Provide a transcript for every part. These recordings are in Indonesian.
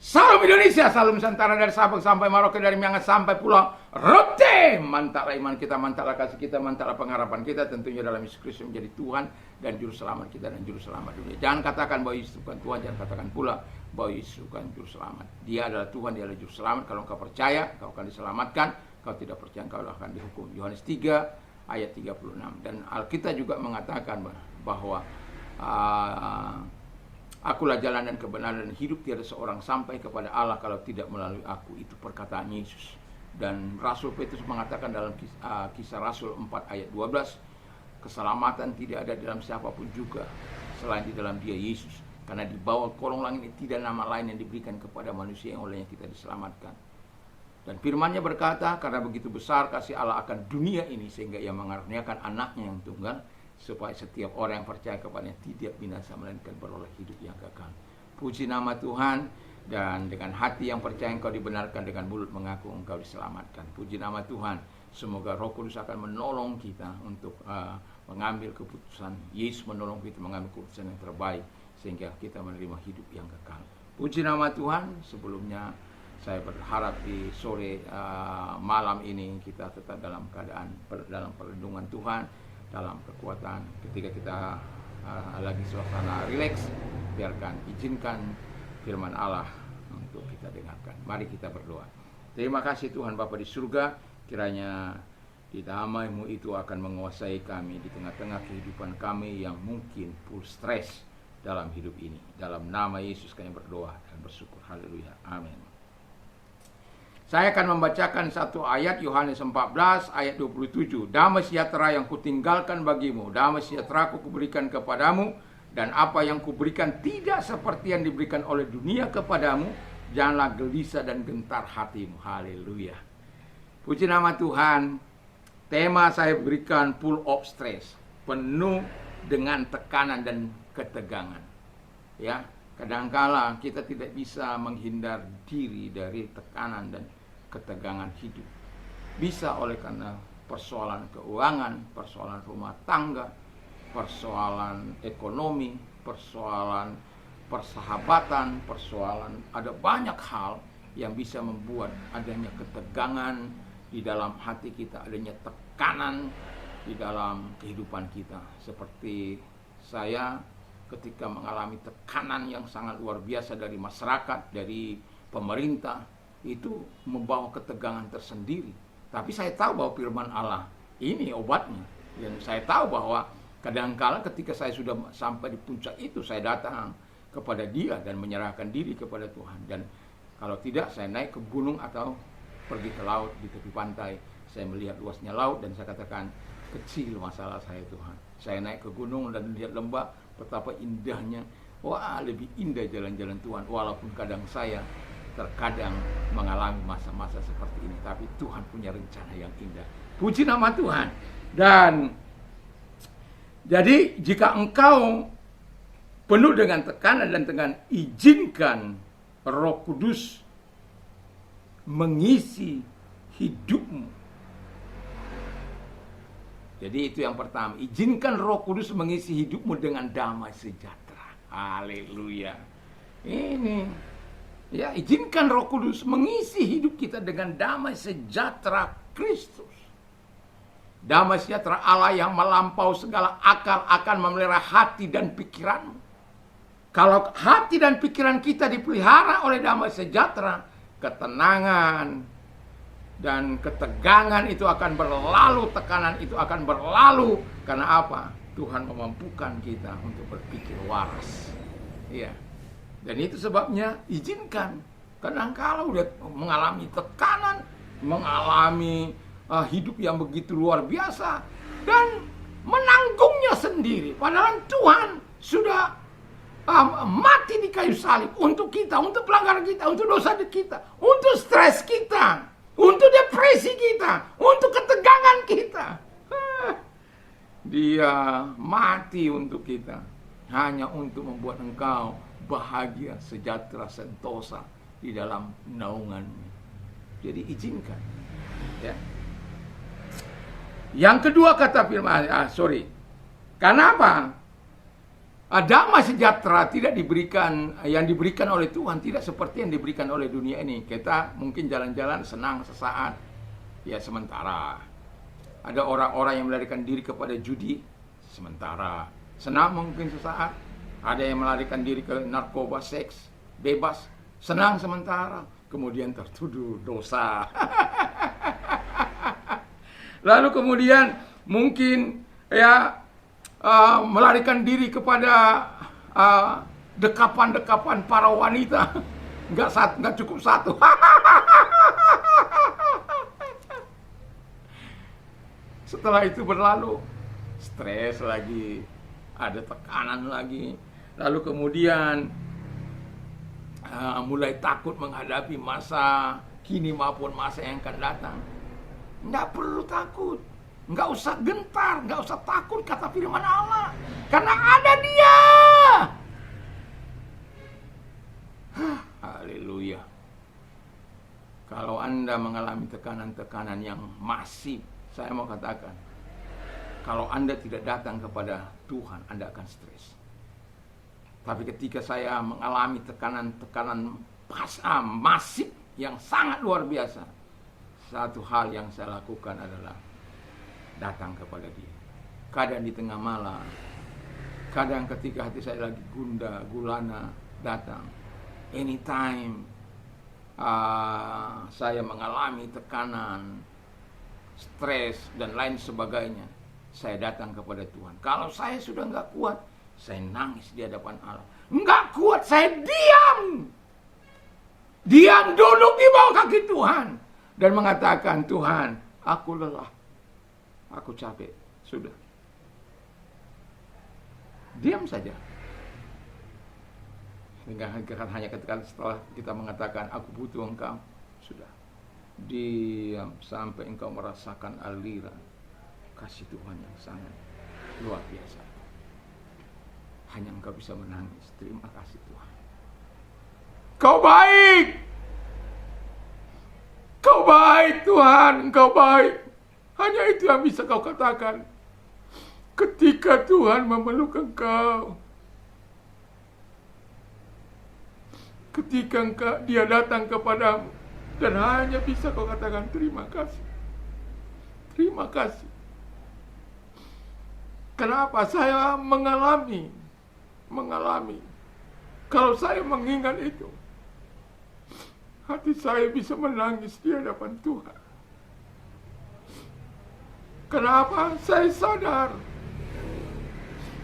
Salam Indonesia, salam Nusantara dari Sabang sampai Merauke, dari Miangas sampai Pulau Rote. Mantaplah iman kita, mantaplah kasih kita, mantaplah pengharapan kita tentunya dalam Yesus Kristus menjadi Tuhan dan Juru Selamat kita dan Juru Selamat dunia. Jangan katakan bahwa Yesus bukan Tuhan, jangan katakan pula bahwa Yesus bukan Juru Selamat. Dia adalah Tuhan, dia adalah Juru Selamat. Kalau engkau percaya, kau akan diselamatkan. Kalau tidak percaya, kau akan dihukum. Yohanes 3 ayat 36. Dan Alkitab juga mengatakan bahwa Akulah jalan dan kebenaran dan hidup, tiada seorang sampai kepada Allah kalau tidak melalui aku. Itu perkataan Yesus. Dan Rasul Petrus mengatakan dalam kisah Rasul 4 ayat 12, keselamatan tidak ada dalam siapapun juga selain di dalam Dia Yesus. Karena di bawah kolong langit ini tidak nama lain yang diberikan kepada manusia yang olehnya kita diselamatkan. Dan firman-Nya berkata, karena begitu besar kasih Allah akan dunia ini sehingga Ia mengaruniakan anaknya yang tunggal, supaya setiap orang yang percaya kepadanya tidak binasa melainkan beroleh hidup yang kekal. Puji nama Tuhan. Dan dengan hati yang percaya engkau dibenarkan, dengan mulut mengaku engkau diselamatkan. Puji nama Tuhan. Semoga Roh Kudus akan menolong kita untuk mengambil keputusan. Yesus menolong kita mengambil keputusan yang terbaik sehingga kita menerima hidup yang kekal. Puji nama Tuhan. Sebelumnya saya berharap di sore malam ini kita tetap dalam keadaan dalam perlindungan Tuhan, dalam kekuatan. Ketika kita lagi suasana rileks, izinkan firman Allah untuk kita dengarkan. Mari kita berdoa. Terima kasih Tuhan Bapa di surga, kiranya di damai-Mu itu akan menguasai kami di tengah-tengah kehidupan kami yang mungkin full stres dalam hidup ini. Dalam nama Yesus kami berdoa dan bersyukur. Haleluya. Amin. Saya akan membacakan satu ayat, Yohanes 14 ayat 27. Damai sejahtera yang kutinggalkan bagimu, damai sejahtera kuberikan kepadamu, dan apa yang kuberikan tidak seperti yang diberikan oleh dunia kepadamu. Janganlah gelisah dan gentar hatimu. Haleluya. Puji nama Tuhan. Tema saya berikan full of stress, penuh dengan tekanan dan ketegangan. Ya, kadangkala kita tidak bisa menghindar diri dari tekanan dan ketegangan hidup. Bisa oleh karena persoalan keuangan, persoalan rumah tangga, persoalan ekonomi, persoalan persahabatan, persoalan, ada banyak hal yang bisa membuat adanya ketegangan di dalam hati kita, adanya tekanan di dalam kehidupan kita. Seperti saya ketika mengalami tekanan yang sangat luar biasa dari masyarakat, dari pemerintah, itu membawa ketegangan tersendiri. Tapi saya tahu bahwa firman Allah ini obatnya. Dan saya tahu bahwa kadangkala ketika saya sudah sampai di puncak itu, saya datang kepada Dia dan menyerahkan diri kepada Tuhan. Dan kalau tidak, saya naik ke gunung atau pergi ke laut di tepi pantai. Saya melihat luasnya laut dan saya katakan, kecil masalah saya Tuhan. Saya naik ke gunung dan melihat lembah, betapa indahnya. Wah, lebih indah jalan-jalan Tuhan. Walaupun kadang saya terkadang mengalami masa-masa seperti ini, tapi Tuhan punya rencana yang indah. Puji nama Tuhan. Dan jadi jika engkau penuh dengan tekanan dan dengan izinkan Roh Kudus mengisi hidupmu. Jadi itu yang pertama, izinkan Roh Kudus mengisi hidupmu dengan damai sejahtera. Haleluya. Ini ya, izinkan Roh Kudus mengisi hidup kita dengan damai sejahtera Kristus. Damai sejahtera Allah yang melampau segala akal akan memelihara hati dan pikiranmu. Kalau hati dan pikiran kita dipelihara oleh damai sejahtera, ketenangan dan ketegangan itu akan berlalu, tekanan itu akan berlalu. Karena apa? Tuhan memampukan kita untuk berpikir waras. Iya. Dan itu sebabnya izinkan. Kadang-kala udah mengalami tekanan, mengalami hidup yang begitu luar biasa, dan menanggungnya sendiri. Padahal Tuhan sudah mati di kayu salib untuk kita, untuk pelanggaran kita, untuk dosa kita, untuk stres kita, untuk depresi kita, untuk ketegangan kita. Dia mati untuk kita, hanya untuk membuat engkau bahagia, sejahtera, sentosa di dalam naunganmu. Jadi izinkan. Ya. Yang kedua kata firman, Kenapa? Damai sejahtera tidak diberikan, yang diberikan oleh Tuhan tidak seperti yang diberikan oleh dunia ini. Kita mungkin jalan-jalan senang sesaat, ya sementara. Ada orang-orang yang melarikan diri kepada judi, sementara. Senang mungkin sesaat. Ada yang melarikan diri ke narkoba, seks, bebas, senang sementara. Kemudian tertuduh dosa. Lalu kemudian mungkin ya melarikan diri kepada dekapan-dekapan para wanita. Nggak cukup satu. Setelah itu berlalu, stres lagi, ada tekanan lagi. Lalu kemudian mulai takut menghadapi masa kini maupun masa yang akan datang. Nggak perlu takut. Nggak usah gentar, nggak usah takut kata firman Allah. Karena ada Dia. Haleluya. Kalau Anda mengalami tekanan-tekanan yang masif, saya mau katakan, kalau Anda tidak datang kepada Tuhan, Anda akan stres. Tapi ketika saya mengalami tekanan-tekanan masif yang sangat luar biasa, satu hal yang saya lakukan adalah datang kepada Dia. Kadang di tengah malam, kadang ketika hati saya lagi gundah gulana, datang. Anytime saya mengalami tekanan, stres dan lain sebagainya, saya datang kepada Tuhan. Kalau saya sudah nggak kuat, saya nangis di hadapan Allah. Nggak kuat, saya diam. Diam duduk di bawah kaki Tuhan dan mengatakan, Tuhan, aku lelah. Aku capek, sudah. Diam saja. Hanya ketika setelah kita mengatakan, aku butuh Engkau, sudah. Diam sampai engkau merasakan aliran kasih Tuhan yang sangat luar biasa. Hanya engkau bisa menangis. Terima kasih Tuhan. Kau baik. Kau baik Tuhan, Engkau baik. Hanya itu yang bisa kau katakan. Ketika Tuhan memeluk engkau, ketika Dia datang kepadamu, dan hanya bisa kau katakan terima kasih. Terima kasih. Kenapa saya mengalami. Kalau saya mengingat itu, hati saya bisa menangis di hadapan Tuhan. Kenapa? Saya sadar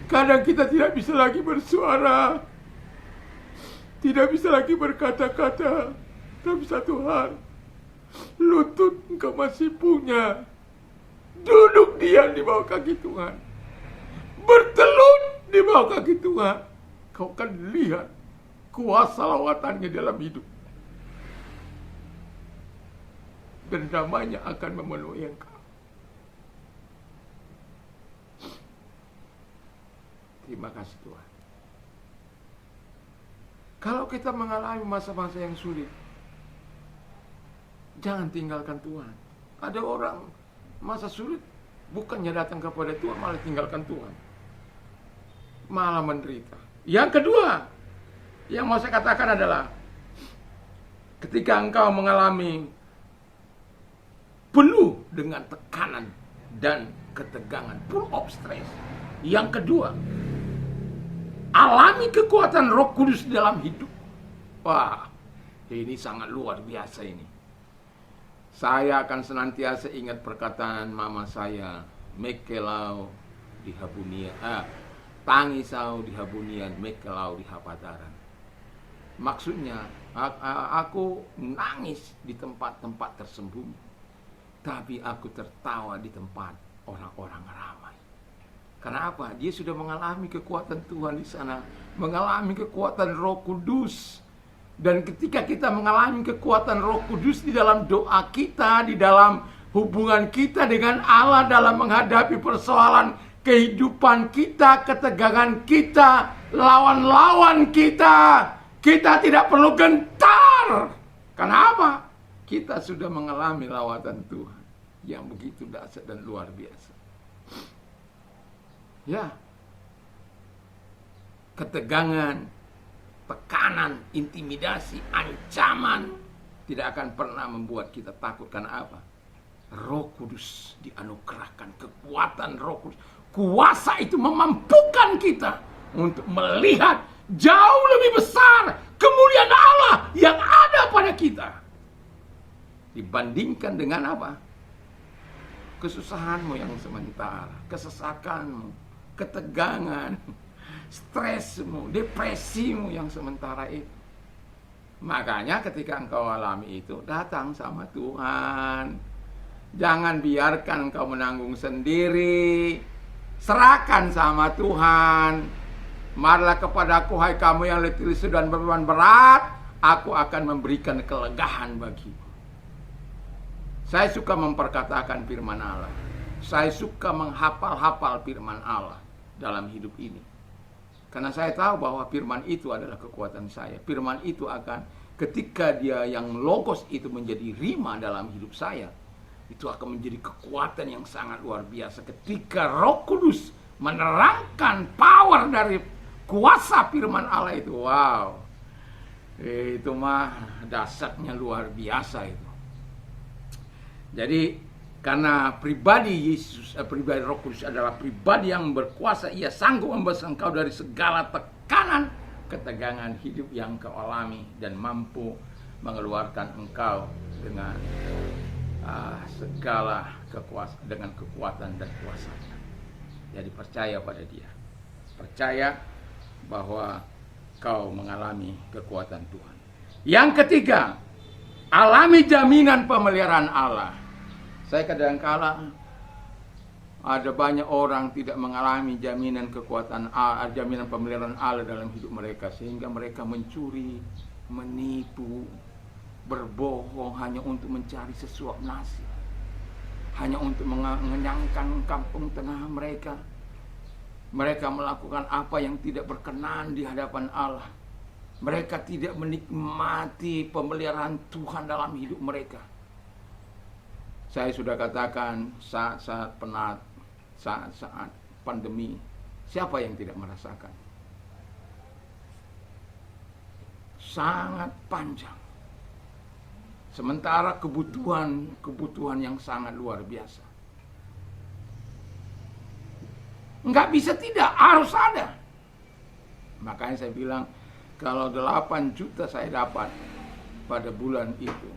kadang kita tidak bisa lagi bersuara, tidak bisa lagi berkata-kata. Tapi satu hal, lutut engkau masih punya. Duduk diam di bawah kaki Tuhan, bertelut di bawah kaki Tuhan. Kau akan lihat kuasa lawatannya dalam hidup, dan damainya akan memenuhi engkau. Terima kasih Tuhan. Kalau kita mengalami masa-masa yang sulit, jangan tinggalkan Tuhan. Ada orang masa sulit, bukannya datang kepada Tuhan, malah tinggalkan Tuhan, malah menderita. Yang kedua, yang mau saya katakan adalah, ketika engkau mengalami penuh dengan tekanan dan ketegangan, full of stress. Yang kedua, alami kekuatan Roh Kudus dalam hidup. Wah, ini sangat luar biasa ini. Saya akan senantiasa ingat perkataan mama saya, mekelau di Habunia, tangisau di Habunian, mekelau di Hapataran. Maksudnya, aku nangis di tempat-tempat tersembunyi, tapi aku tertawa di tempat orang-orang ramai. Kenapa? Dia sudah mengalami kekuatan Tuhan di sana, mengalami kekuatan Roh Kudus. Dan ketika kita mengalami kekuatan Roh Kudus di dalam doa kita, di dalam hubungan kita dengan Allah, dalam menghadapi persoalan kehidupan kita, ketegangan kita, lawan-lawan kita, kita tidak perlu gentar. Kenapa? Kita sudah mengalami lawatan Tuhan yang begitu dahsyat dan luar biasa. Ya, ketegangan, tekanan, intimidasi, ancaman tidak akan pernah membuat kita takut. Karena apa? Roh Kudus dianugerahkan, kekuatan Roh Kudus. Kuasa itu memampukan kita untuk melihat jauh lebih besar kemuliaan Allah yang ada pada kita dibandingkan dengan apa? Kesusahanmu yang sementara, kesesakanmu, ketegangan, stresmu, depresimu yang sementara itu. Makanya ketika engkau alami itu, datang sama Tuhan. Jangan biarkan engkau menanggung sendiri. Serahkan sama Tuhan. Marilah kepadaku, hai kamu yang letih lesu dan beban berat, aku akan memberikan kelegaan bagimu. Saya suka memperkatakan firman Allah. Saya suka menghafal-hafal firman Allah dalam hidup ini. Karena saya tahu bahwa firman itu adalah kekuatan saya. Firman itu akan, ketika dia yang logos itu menjadi rima dalam hidup saya, itu akan menjadi kekuatan yang sangat luar biasa. Ketika Roh Kudus menerangkan power dari kuasa firman Allah itu, wow, itu mah dasarnya luar biasa itu. Jadi karena pribadi Yesus, pribadi Roh Kudus adalah pribadi yang berkuasa, ia sanggup membebaskan engkau dari segala tekanan, ketegangan hidup yang kau alami, dan mampu mengeluarkan engkau dengan segala kekuasaan, dengan kekuatan dan kuasanya. Jadi percaya pada dia, percaya bahwa kau mengalami kekuatan Tuhan. Yang ketiga, alami jaminan pemeliharaan Allah. Saya kadang-kala ada banyak orang tidak mengalami jaminan kekuatan Allah, jaminan pemeliharaan Allah dalam hidup mereka, sehingga mereka mencuri, menipu, berbohong hanya untuk mencari sesuap nasi, hanya untuk mengenyangkan kampung tengah mereka. Mereka melakukan apa yang tidak berkenan di hadapan Allah. Mereka tidak menikmati pemeliharaan Tuhan dalam hidup mereka. Saya sudah katakan, saat-saat penat, saat-saat pandemi, siapa yang tidak merasakan? Sangat panjang. Sementara kebutuhan yang sangat luar biasa. Enggak bisa tidak, harus ada. Makanya saya bilang, kalau 8 juta saya dapat pada bulan itu,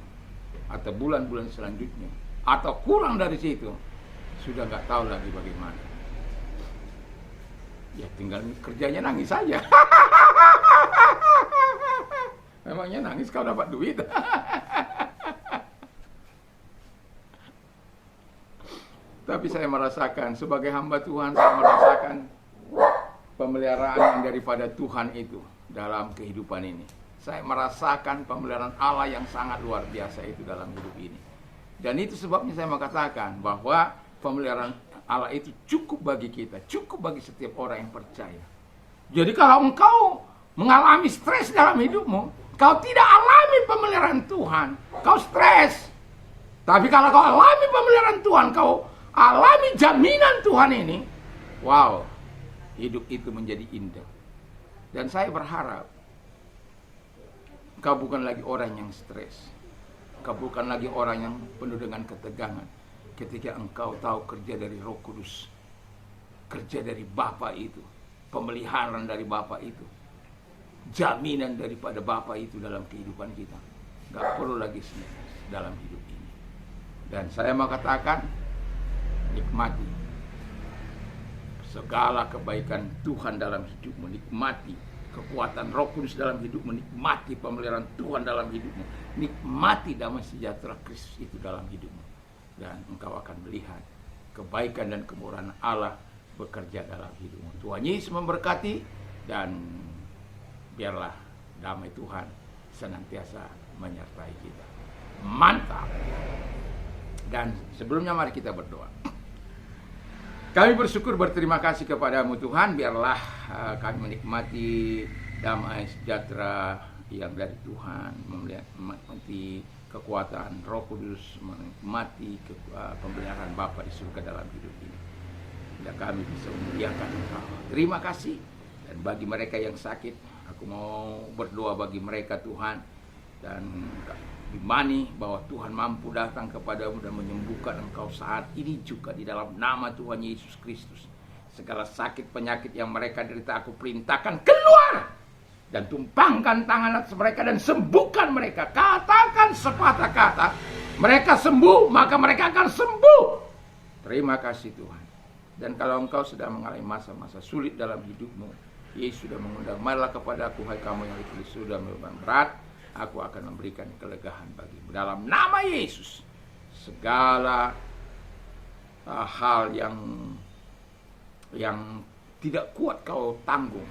atau bulan-bulan selanjutnya, atau kurang dari situ, sudah nggak tahu lagi bagaimana. Ya tinggal kerjanya nangis saja. Memangnya nangis kau dapat duit? Tapi saya merasakan, sebagai hamba Tuhan, saya merasakan pemeliharaan yang daripada Tuhan itu dalam kehidupan ini. Saya merasakan pemeliharaan Allah yang sangat luar biasa itu dalam hidup ini. Dan itu sebabnya saya mau katakan bahwa pemeliharaan Allah itu cukup bagi kita, cukup bagi setiap orang yang percaya. Jadi kalau engkau mengalami stres dalam hidupmu, kau tidak alami pemeliharaan Tuhan, kau stres. Tapi kalau kau alami pemeliharaan Tuhan, kau alami jaminan Tuhan ini, wow, hidup itu menjadi indah. Dan saya berharap kau bukan lagi orang yang stres. Kau bukan lagi orang yang penuh dengan ketegangan. Ketika engkau tahu kerja dari Roh Kudus, kerja dari Bapa itu, pemeliharaan dari Bapa itu, jaminan daripada Bapa itu dalam kehidupan kita. Gak perlu lagi stres dalam hidup ini. Dan saya mau katakan, nikmati segala kebaikan Tuhan dalam hidupmu, nikmati kekuatan Roh Kudus dalam hidupmu, nikmati pemeliharaan Tuhan dalam hidupmu, nikmati damai sejahtera Kristus itu dalam hidupmu, dan engkau akan melihat kebaikan dan kemurahan Allah bekerja dalam hidupmu. Tuhan Yesus memberkati, dan biarlah damai Tuhan senantiasa menyertai kita. Mantap. Dan sebelumnya mari kita berdoa. Kami bersyukur, berterima kasih kepadamu Tuhan. Biarlah kami menikmati damai sejahtera yang dari Tuhan, menikmati kekuatan Roh Kudus, menikmati pemeliharaan Bapa di surga dalam hidup ini. Dan kami bisa memuliakan Engkau. Terima kasih Dan bagi mereka yang sakit, aku mau berdoa bagi mereka Tuhan, dan imani bahwa Tuhan mampu datang kepadamu dan menyembuhkan engkau saat ini juga di dalam nama Tuhan Yesus Kristus. Segala sakit penyakit yang mereka derita aku perintahkan keluar, dan tumpangkan tangan atas mereka dan sembuhkan mereka. Katakan sepatah kata, mereka sembuh, maka mereka akan sembuh. Terima kasih Tuhan. Dan kalau engkau sedang mengalami masa-masa sulit dalam hidupmu, Yesus sudah mengundang, marilah kepada aku, hai kamu yang letih sudah beban berat, aku akan memberikan kelegaan bagimu. Dalam nama Yesus, segala hal yang tidak kuat kau tanggung,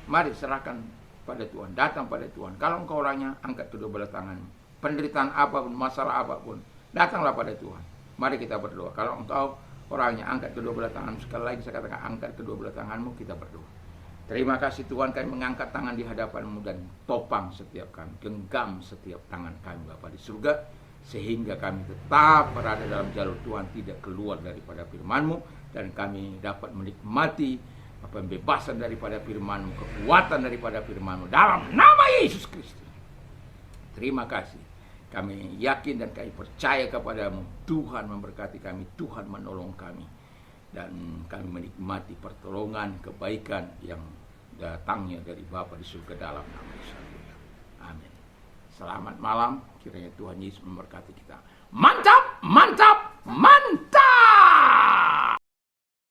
mari serahkan pada Tuhan, datang pada Tuhan. Kalau engkau orangnya, angkat kedua belah tanganmu. Penderitaan apapun, masalah apapun, datanglah pada Tuhan. Mari kita berdoa. Kalau engkau orangnya, angkat kedua belah tanganmu. Sekali lagi saya katakan, angkat kedua belah tanganmu, kita berdoa. Terima kasih Tuhan, kami mengangkat tangan di hadapan-Mu dan topang setiap kami, genggam setiap tangan kami Bapa di surga, sehingga kami tetap berada dalam jalur Tuhan, tidak keluar daripada firman-Mu, dan kami dapat menikmati pembebasan daripada firman-Mu, kekuatan daripada firman-Mu, dalam nama Yesus Kristus. Terima kasih, kami yakin dan kami percaya kepadamu. Tuhan memberkati kami, Tuhan menolong kami, dan kami menikmati pertolongan, kebaikan yang datangnya dari Bapa di surga dalam nama Yesus. Amin. Selamat malam, kiranya Tuhan Yesus memberkati kita. Mantap, mantap, mantap.